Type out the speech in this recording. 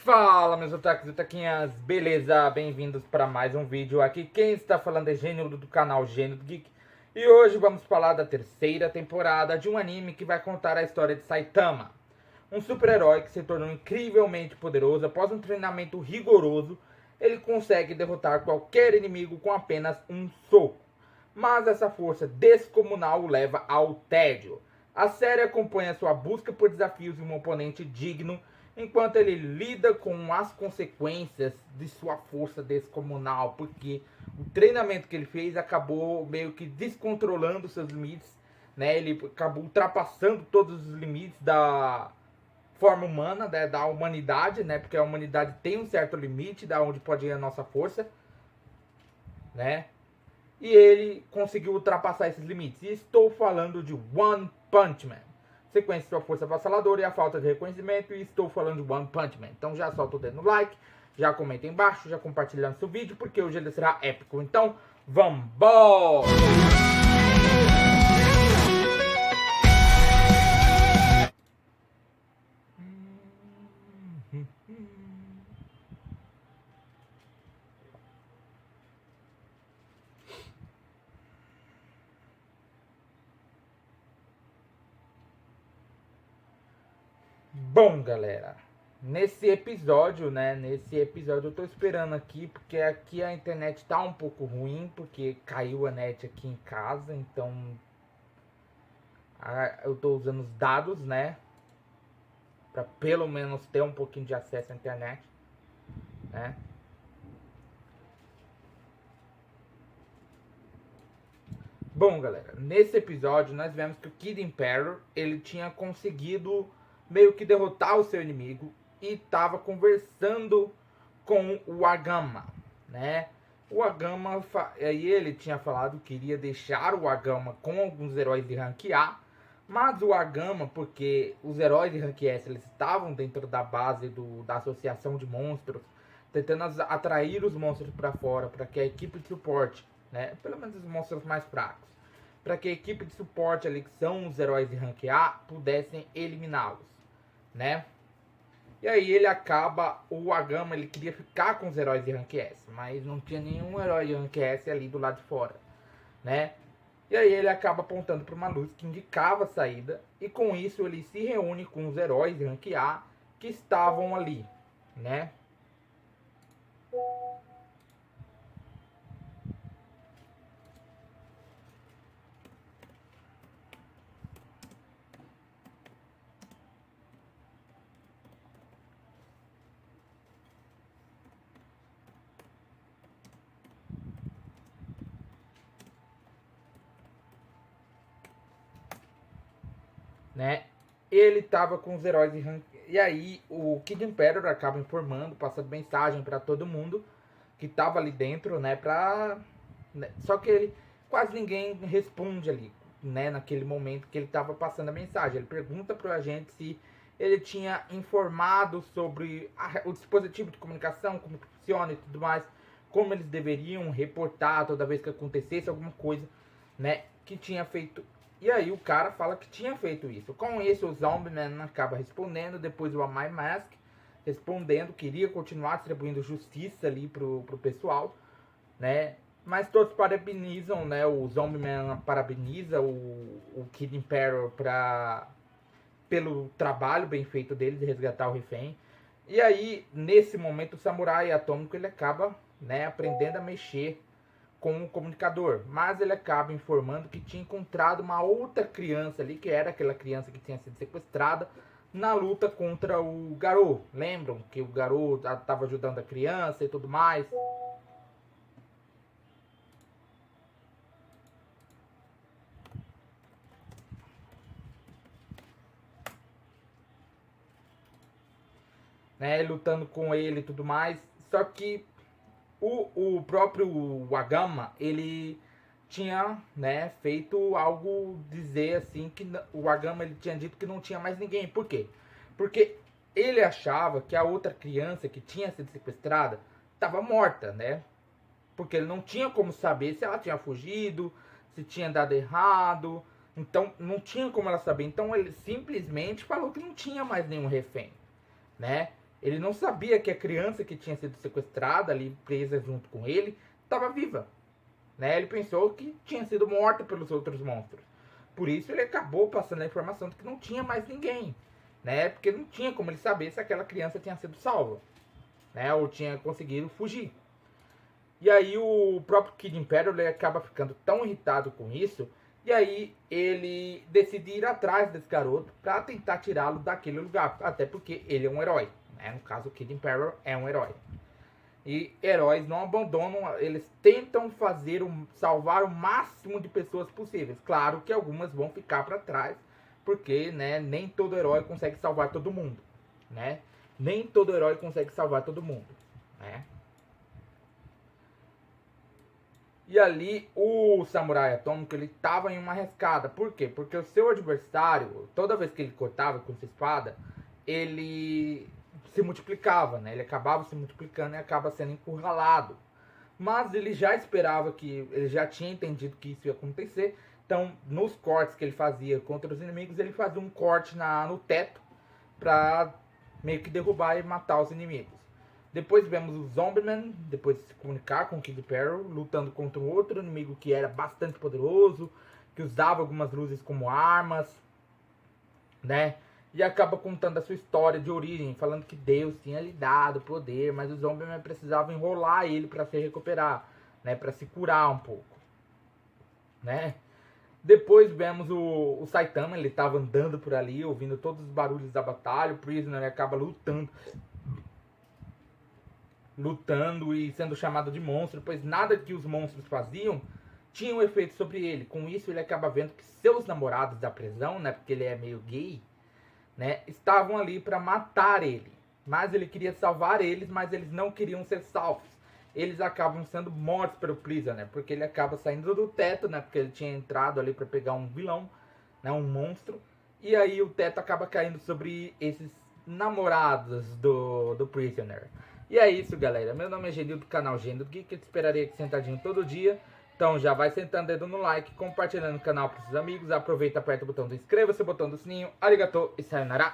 Fala, meus otakus e otaquinhas, beleza? Bem-vindos para mais um vídeo aqui. Quem está falando é Gênio do canal Gênio do Geek. E hoje vamos falar da terceira temporada de um anime que vai contar a história de Saitama, um super-herói que se tornou incrivelmente poderoso. Após um treinamento rigoroso, ele consegue derrotar qualquer inimigo com apenas um soco. Mas essa força descomunal o leva ao tédio. A série acompanha sua busca por desafios e um oponente digno, enquanto ele lida com as consequências de sua força descomunal, porque o treinamento que ele fez acabou meio que descontrolando seus limites, né? Ele acabou ultrapassando todos os limites da forma humana, né? Da humanidade, né? Porque a humanidade tem um certo limite da onde pode ir a nossa força, né? E ele conseguiu ultrapassar esses limites. E estou falando de One Punch Man. Sequência sua força avassaladora e a falta de reconhecimento. E estou falando de One Punch Man. Então já solta o dedo no like, já comenta aí embaixo, já compartilha no seu vídeo, porque hoje ele será épico. Então, vambora! Bom, galera, nesse episódio eu tô esperando aqui, porque aqui a internet tá um pouco ruim, porque caiu a net aqui em casa, então eu tô usando os dados, né, pra pelo menos ter um pouquinho de acesso à internet, né. Bom, galera, nesse episódio nós vemos que o Kid Emperor, ele tinha conseguido meio que derrotar o seu inimigo e estava conversando com o Agama, né? O Agama, aí ele tinha falado que iria deixar o Agama com alguns heróis de rank A, mas o Agama, porque os heróis de rank S eles estavam dentro da base da associação de monstros, tentando atrair os monstros para fora, para que a equipe de suporte, né, pelo menos os monstros mais fracos, para que a equipe de suporte ali, que são os heróis de rank A, pudessem eliminá-los, né? E aí ele acaba, o Agama, ele queria ficar com os heróis de rank S, mas não tinha nenhum herói de rank S ali do lado de fora, né? E aí ele acaba apontando para uma luz que indicava a saída, e com isso ele se reúne com os heróis de rank A que estavam ali, né? Né? Ele tava com os heróis de rank. E aí o Kid Emperor acaba informando, passando mensagem para todo mundo que tava ali dentro, né? Né? Só que ele quase ninguém responde ali, né? Naquele momento que ele tava passando a mensagem. Ele pergunta pro agente se ele tinha informado sobre o dispositivo de comunicação, como funciona e tudo mais, como eles deveriam reportar toda vez que acontecesse alguma coisa, né? Que tinha feito. E aí o cara fala que tinha feito isso. Com isso o Zombieman acaba respondendo, depois o Amai Mask respondendo, queria continuar distribuindo justiça ali pro pessoal, né? Mas todos parabenizam, né? O Zombieman parabeniza o Kid Emperor pelo trabalho bem feito dele de resgatar o refém. E aí, nesse momento, o Samurai Atômico ele acaba, né, aprendendo a mexer com o comunicador, mas ele acaba informando que tinha encontrado uma outra criança ali, que era aquela criança que tinha sido sequestrada na luta contra o Garou. Lembram que o Garou estava ajudando a criança e tudo mais? Né, lutando com ele e tudo mais. Só que o próprio Agama, ele tinha, né, feito algo, dizer assim, que o Agama ele tinha dito que não tinha mais ninguém. Por quê? Porque ele achava que a outra criança que tinha sido sequestrada estava morta, né? Porque ele não tinha como saber se ela tinha fugido, se tinha dado errado. Então não tinha como ela saber. Então ele simplesmente falou que não tinha mais nenhum refém, né? Ele não sabia que a criança que tinha sido sequestrada ali, presa junto com ele, estava viva. Né? Ele pensou que tinha sido morta pelos outros monstros. Por isso ele acabou passando a informação de que não tinha mais ninguém. Né? Porque não tinha como ele saber se aquela criança tinha sido salva. Né? Ou tinha conseguido fugir. E aí o próprio Kid Imperial ele acaba ficando tão irritado com isso. E aí ele decide ir atrás desse garoto para tentar tirá-lo daquele lugar. Até porque ele é um herói. Né? No caso, o Kid Imperial é um herói. E heróis não abandonam, eles tentam salvar o máximo de pessoas possíveis. Claro que algumas vão ficar para trás, porque né, nem todo herói consegue salvar todo mundo. Né? Nem todo herói consegue salvar todo mundo. Né? E ali o Samurai Atômico ele estava em uma arriscada. Por quê? Porque o seu adversário, toda vez que ele cortava com sua espada, ele se multiplicava, né? Ele acabava se multiplicando e acaba sendo encurralado. Mas ele já esperava que, ele já tinha entendido que isso ia acontecer. Então, nos cortes que ele fazia contra os inimigos, ele fazia um corte no teto para meio que derrubar e matar os inimigos. Depois vemos o Zombieman, depois de se comunicar com o Kid Imperial, lutando contra um outro inimigo que era bastante poderoso, que usava algumas luzes como armas, né? E acaba contando a sua história de origem, falando que Deus tinha lhe dado poder, mas os Zombieman precisavam enrolar ele para se recuperar, né? Para se curar um pouco, né? Depois vemos o Saitama, ele estava andando por ali, ouvindo todos os barulhos da batalha, o Prisoner acaba lutando e sendo chamado de monstro, pois nada que os monstros faziam tinha um efeito sobre ele. Com isso ele acaba vendo que seus namorados da prisão, né, porque ele é meio gay, né, estavam ali para matar ele. Mas ele queria salvar eles, mas eles não queriam ser salvos. Eles acabam sendo mortos pelo Prisoner, porque ele acaba saindo do teto, né, porque ele tinha entrado ali para pegar um vilão, né, um monstro. E aí o teto acaba caindo sobre esses namorados do Prisoner. E é isso, galera. Meu nome é Genil do canal Genil do Geek. Eu te esperaria aqui sentadinho todo dia. Então já vai sentando dedo no like, compartilhando o canal para seus amigos. Aproveita, aperta o botão do inscreva-se, o botão do sininho. Arigatou e sayonara.